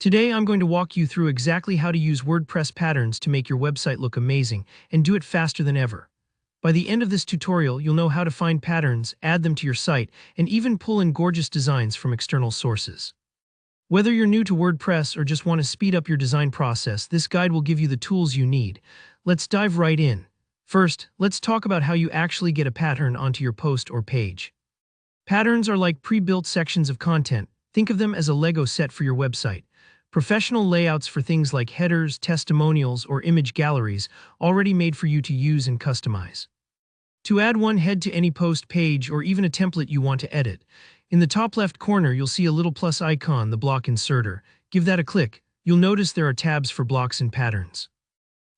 Today I'm going to walk you through exactly how to use WordPress patterns to make your website look amazing and do it faster than ever. By the end of this tutorial, you'll know how to find patterns, add them to your site, and even pull in gorgeous designs from external sources. Whether you're new to WordPress or just want to speed up your design process, this guide will give you the tools you need. Let's dive right in. First, let's talk about how you actually get a pattern onto your post or page. Patterns are like pre-built sections of content. Think of them as a Lego set for your website. Professional layouts for things like headers, testimonials, or image galleries, already made for you to use and customize. To add one, head to any post, page, or even a template you want to edit. In the top left corner, you'll see a little plus icon, the block inserter. Give that a click. You'll notice there are tabs for blocks and patterns.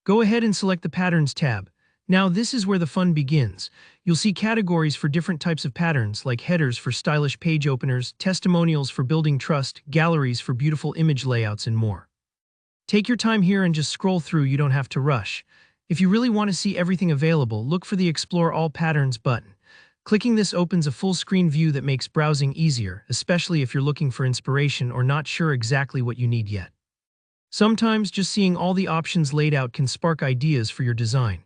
Go ahead and select the Patterns tab. Now this is where the fun begins. You'll see categories for different types of patterns, like headers for stylish page openers, testimonials for building trust, galleries for beautiful image layouts, and more. Take your time here and just scroll through, you don't have to rush. If you really want to see everything available, look for the Explore All Patterns button. Clicking this opens a full-screen view that makes browsing easier, especially if you're looking for inspiration or not sure exactly what you need yet. Sometimes just seeing all the options laid out can spark ideas for your design.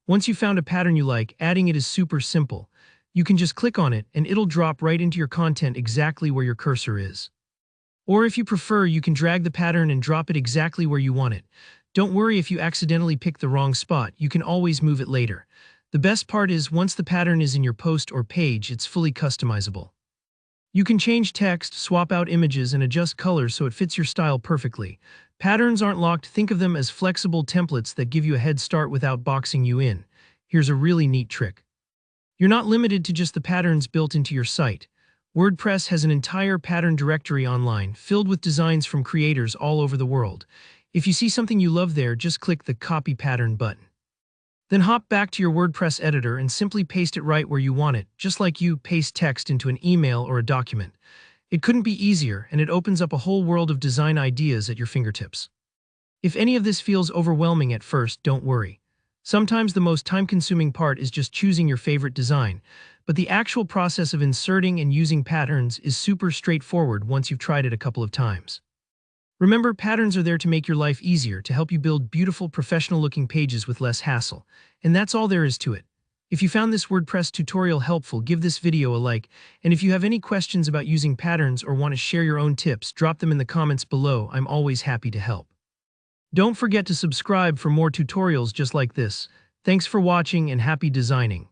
Once you found a pattern you like, adding it is super simple. You can just click on it and it'll drop right into your content exactly where your cursor is. Or if you prefer, you can drag the pattern and drop it exactly where you want it. Don't worry if you accidentally pick the wrong spot, you can always move it later. The best part is, once the pattern is in your post or page, it's fully customizable. You can change text, swap out images, and adjust colors so it fits your style perfectly. Patterns aren't locked. Think of them as flexible templates that give you a head start without boxing you in. Here's a really neat trick. You're not limited to just the patterns built into your site. WordPress has an entire pattern directory online, filled with designs from creators all over the world. If you see something you love there, just click the Copy Pattern button. Then hop back to your WordPress editor and simply paste it right where you want it, just like you paste text into an email or a document. It couldn't be easier, and it opens up a whole world of design ideas at your fingertips. If any of this feels overwhelming at first, don't worry. Sometimes the most time-consuming part is just choosing your favorite design, but the actual process of inserting and using patterns is super straightforward once you've tried it a couple of times. Remember, patterns are there to make your life easier, to help you build beautiful, professional-looking pages with less hassle. And that's all there is to it. If you found this WordPress tutorial helpful, give this video a like, and if you have any questions about using patterns or want to share your own tips, drop them in the comments below. I'm always happy to help. Don't forget to subscribe for more tutorials just like this. Thanks for watching and happy designing.